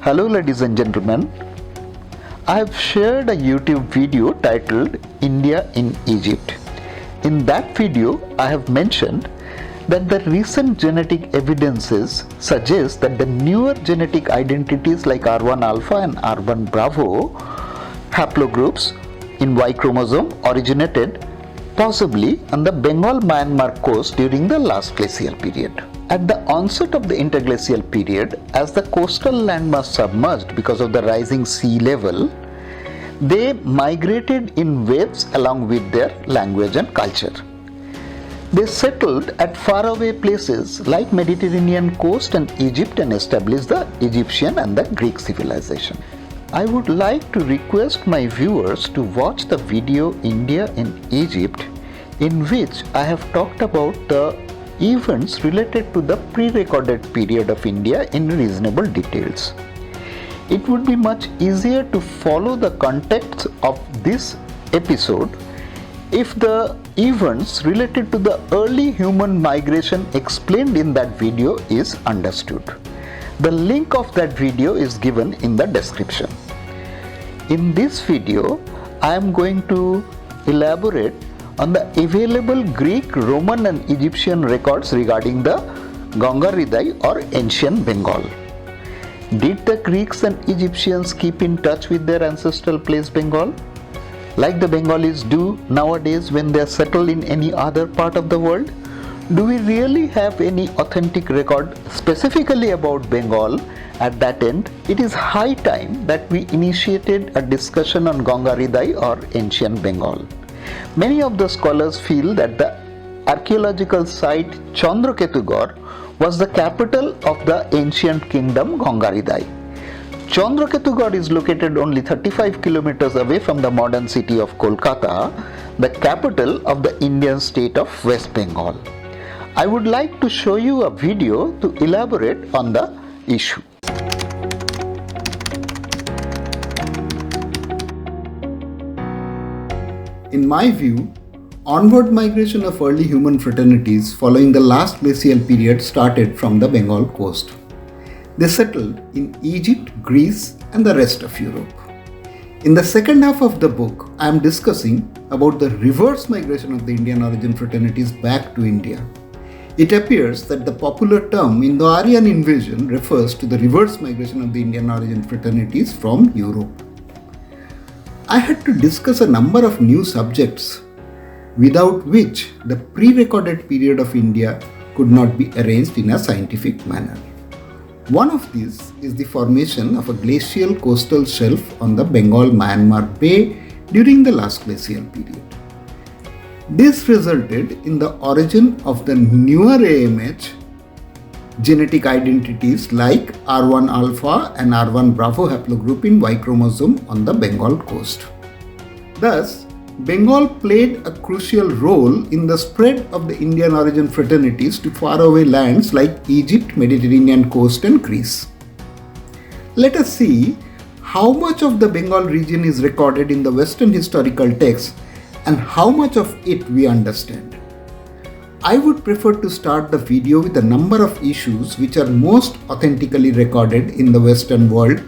Hello ladies and gentlemen, I have shared a YouTube video titled India in Egypt. In that video, I have mentioned that the recent genetic evidences suggest that the newer genetic identities like R1 alpha and R1 bravo haplogroups in Y chromosome originated possibly on the Bengal-Myanmar coast during the last glacial period. At the onset of the interglacial period, as the coastal landmass submerged because of the rising sea level, they migrated in waves along with their language and culture. They settled at faraway places like Mediterranean coast and Egypt and established the Egyptian and the Greek civilization. I would like to request my viewers to watch the video India in Egypt, in which I have talked about the events related to the pre-recorded period of India in reasonable details. It would be much easier to follow the context of this episode if the events related to the early human migration explained in that video is understood. The link of that video is given in the description. In this video, I am going to elaborate on the available Greek, Roman and Egyptian records regarding the Gangaridai or ancient Bengal. Did the Greeks and Egyptians keep in touch with their ancestral place Bengal, like the Bengalis do nowadays when they are settled in any other part of the world? Do we really have any authentic record specifically about Bengal at that end? It is high time that we initiated a discussion on Gangaridai or ancient Bengal. Many of the scholars feel that the archaeological site Chandraketugarh was the capital of the ancient kingdom Gangaridai. Chandraketugarh is located only 35 kilometers away from the modern city of Kolkata, the capital of the Indian state of West Bengal. I would like to show you a video to elaborate on the issue. In my view, onward migration of early human fraternities following the last glacial period started from the Bengal coast. They settled in Egypt, Greece and the rest of Europe. In the second half of the book, I am discussing about the reverse migration of the Indian origin fraternities back to India. It appears that the popular term Indo-Aryan invasion refers to the reverse migration of the Indian origin fraternities from Europe. I had to discuss a number of new subjects without which the pre-recorded period of India could not be arranged in a scientific manner. One of these is the formation of a glacial coastal shelf on the Bengal-Myanmar Bay during the last glacial period. This resulted in the origin of the newer AMH genetic identities like R1 alpha and R1 bravo haplogroup in Y chromosome on the Bengal coast. Thus, Bengal played a crucial role in the spread of the Indian origin fraternities to faraway lands like Egypt, Mediterranean coast and Greece. Let us see how much of the Bengal region is recorded in the Western historical texts and how much of it we understand. I would prefer to start the video with a number of issues which are most authentically recorded in the Western world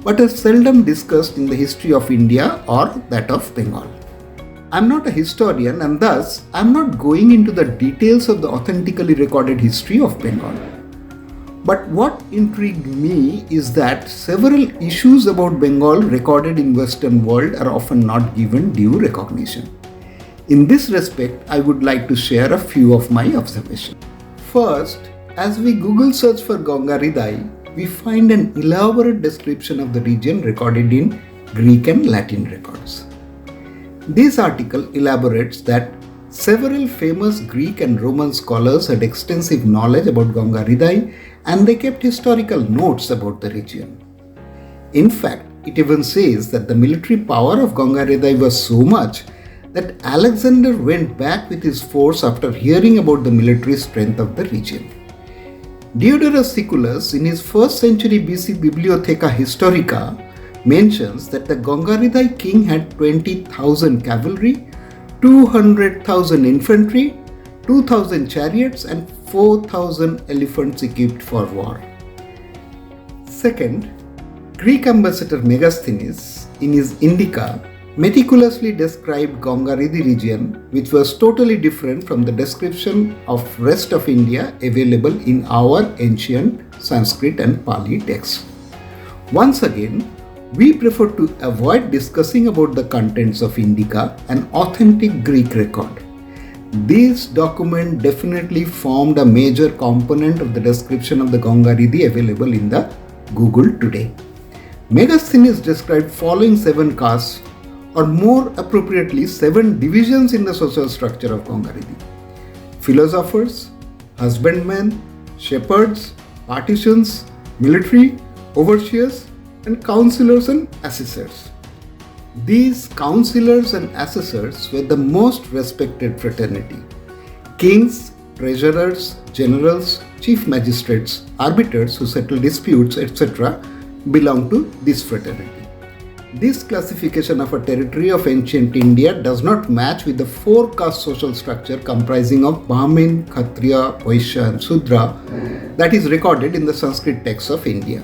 but are seldom discussed in the history of India or that of Bengal. I am not a historian and thus I am not going into the details of the authentically recorded history of Bengal. But what intrigued me is that several issues about Bengal recorded in Western world are often not given due recognition. In this respect, I would like to share a few of my observations. First, as we Google search for Gangaridai, we find an elaborate description of the region recorded in Greek and Latin records. This article elaborates that several famous Greek and Roman scholars had extensive knowledge about Gangaridai and they kept historical notes about the region. In fact, it even says that the military power of Gangaridai was so much that Alexander went back with his force after hearing about the military strength of the region. Diodorus Siculus, in his 1st century BC Bibliotheca Historica, mentions that the Gangaridai king had 20,000 cavalry, 200,000 infantry, 2,000 chariots and 4,000 elephants equipped for war. Second, Greek ambassador Megasthenes, in his Indica, meticulously described Gangaridai region, which was totally different from the description of rest of India available in our ancient Sanskrit and Pali texts. Once again, we prefer to avoid discussing about the contents of Indica, an authentic Greek record. This document definitely formed a major component of the description of the Gangaridai available in the Google today. Megasthenes described following 7 castes, or more appropriately 7 divisions in the social structure of Gangaridai: philosophers, husbandmen, shepherds, artisans, military, overseers, and counselors and assessors. These counselors and assessors were the most respected fraternity. Kings, treasurers, generals, chief magistrates, arbiters who settle disputes, etc. belong to this fraternity. This classification of a territory of ancient India does not match with the 4 caste social structure comprising of Brahmin, Kshatriya, Vaishya and Shudra that is recorded in the Sanskrit texts of India.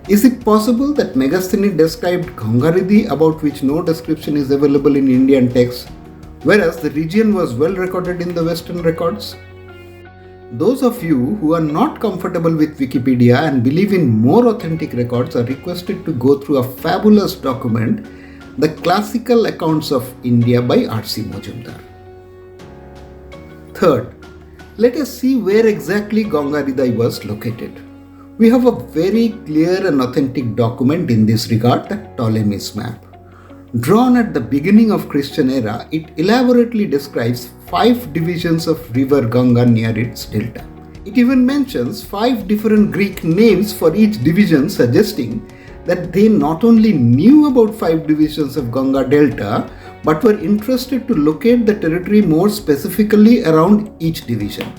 Is it possible that Megasthenes described Gangaridai about which no description is available in Indian texts, whereas the region was well recorded in the Western records? Those of you who are not comfortable with Wikipedia and believe in more authentic records are requested to go through a fabulous document, The Classical Accounts of India by R.C. Majumdar. Third, let us see where exactly Gangaridai was located. We have a very clear and authentic document in this regard, the Ptolemy's map. Drawn at the beginning of Christian era, it elaborately describes 5 divisions of river Ganga near its delta. It even mentions 5 different Greek names for each division, suggesting that they not only knew about 5 divisions of Ganga delta, but were interested to locate the territory more specifically around each division.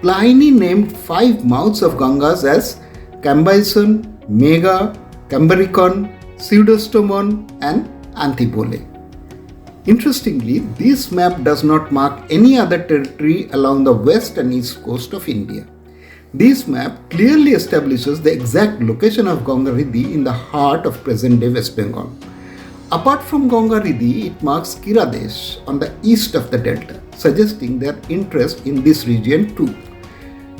Pliny named 5 mouths of Gangas as Cambyson, Mega, Cambericon, Pseudostomon and Antipole. Interestingly, this map does not mark any other territory along the west and east coast of India. This map clearly establishes the exact location of Gangaridai in the heart of present-day West Bengal. Apart from Gangaridai, it marks Kiradesh on the east of the delta, suggesting their interest in this region too.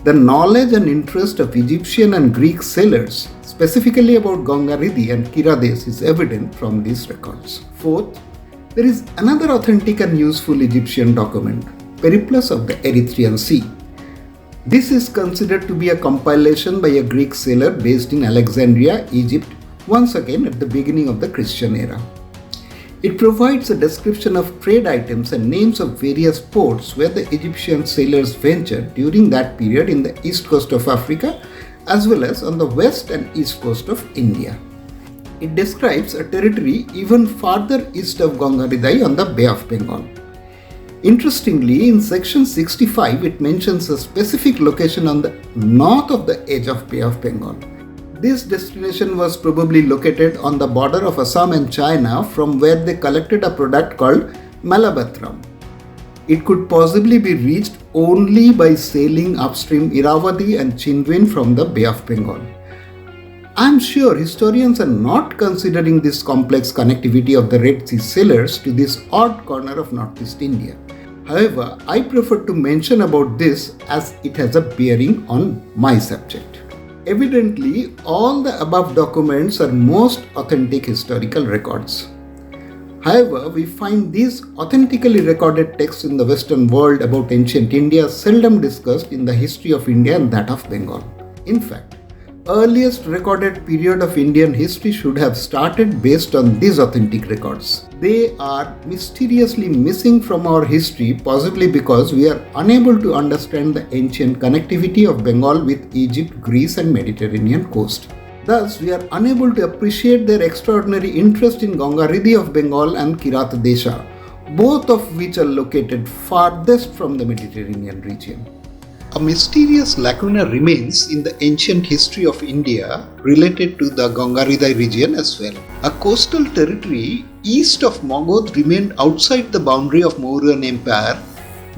The knowledge and interest of Egyptian and Greek sailors, specifically about Gangaridai and Kiradesh, is evident from these records. Fourth, there is another authentic and useful Egyptian document, Periplus of the Erythraean Sea. This is considered to be a compilation by a Greek sailor based in Alexandria, Egypt, once again at the beginning of the Christian era. It provides a description of trade items and names of various ports where the Egyptian sailors ventured during that period in the east coast of Africa as well as on the west and east coast of India. It describes a territory even farther east of Gangaridai on the Bay of Bengal. Interestingly, in section 65, it mentions a specific location on the north of the edge of Bay of Bengal. This destination was probably located on the border of Assam and China, from where they collected a product called Malabatram. It could possibly be reached only by sailing upstream Irrawaddy and Chindwin from the Bay of Bengal. I am sure historians are not considering this complex connectivity of the Red Sea sailors to this odd corner of northeast India. However, I prefer to mention about this as it has a bearing on my subject. Evidently, all the above documents are most authentic historical records. However, we find these authentically recorded texts in the Western world about ancient India seldom discussed in the history of India and that of Bengal. In fact, earliest recorded period of Indian history should have started based on these authentic records. They are mysteriously missing from our history, possibly because we are unable to understand the ancient connectivity of Bengal with Egypt, Greece and Mediterranean coast. Thus, we are unable to appreciate their extraordinary interest in Gangaridai of Bengal and Kirat Desha, both of which are located farthest from the Mediterranean region. A mysterious lacuna remains in the ancient history of India related to the Gangaridai region as well. A coastal territory east of Magadh remained outside the boundary of Mauryan Empire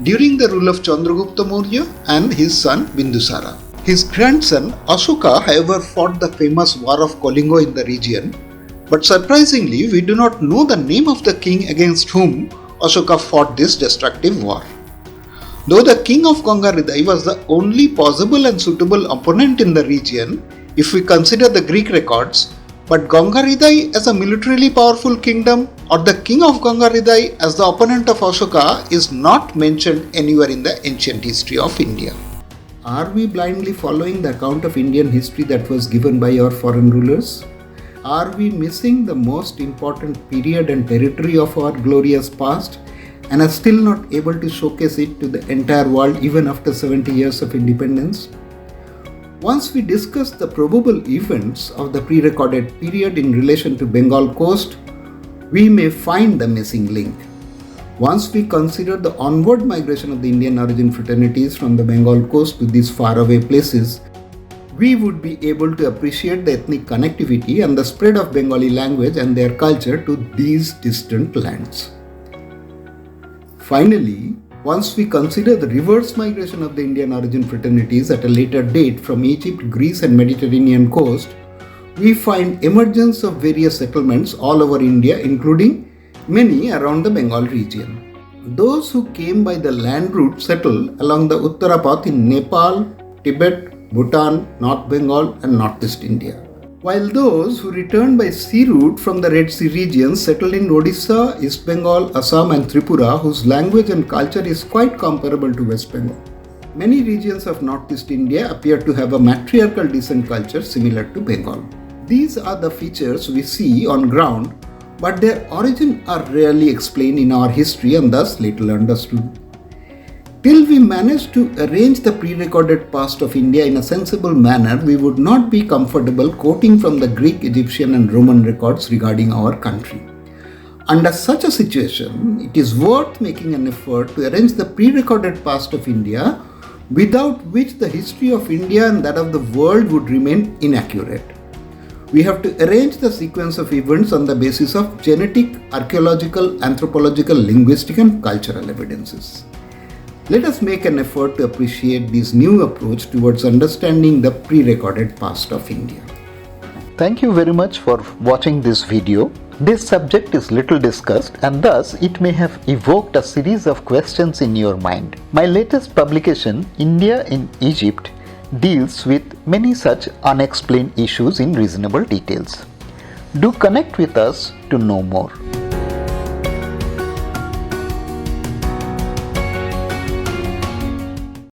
during the rule of Chandragupta Maurya and his son Bindusara. His grandson Ashoka, however, fought the famous War of Kalinga in the region, but surprisingly, we do not know the name of the king against whom Ashoka fought this destructive war. Though the king of Gangaridai was the only possible and suitable opponent in the region, if we consider the Greek records, but Gangaridai as a militarily powerful kingdom or the king of Gangaridai as the opponent of Ashoka is not mentioned anywhere in the ancient history of India. Are we blindly following the account of Indian history that was given by our foreign rulers? Are we missing the most important period and territory of our glorious past and are still not able to showcase it to the entire world even after 70 years of independence? Once we discuss the probable events of the pre-recorded period in relation to Bengal coast, we may find the missing link. Once we consider the onward migration of the Indian origin fraternities from the Bengal coast to these faraway places, we would be able to appreciate the ethnic connectivity and the spread of Bengali language and their culture to these distant lands. Finally, once we consider the reverse migration of the Indian origin fraternities at a later date from Egypt, Greece and Mediterranean coast, we find emergence of various settlements all over India, including many around the Bengal region. Those who came by the land route settled along the Uttarapath in Nepal, Tibet, Bhutan, North Bengal and Northeast India, while those who returned by sea route from the Red Sea region settled in Odisha, East Bengal, Assam and Tripura, whose language and culture is quite comparable to West Bengal. Many regions of Northeast India appear to have a matriarchal descent culture similar to Bengal. These are the features we see on ground, but their origin are rarely explained in our history and thus little understood. Till we manage to arrange the pre-recorded past of India in a sensible manner, we would not be comfortable quoting from the Greek, Egyptian and Roman records regarding our country. Under such a situation, it is worth making an effort to arrange the pre-recorded past of India, without which the history of India and that of the world would remain inaccurate. We have to arrange the sequence of events on the basis of genetic, archaeological, anthropological, linguistic and cultural evidences. Let us make an effort to appreciate this new approach towards understanding the pre-recorded past of India. Thank you very much for watching this video. This subject is little discussed and thus it may have evoked a series of questions in your mind. My latest publication, India in Egypt, deals with many such unexplained issues in reasonable details. Do connect with us to know more.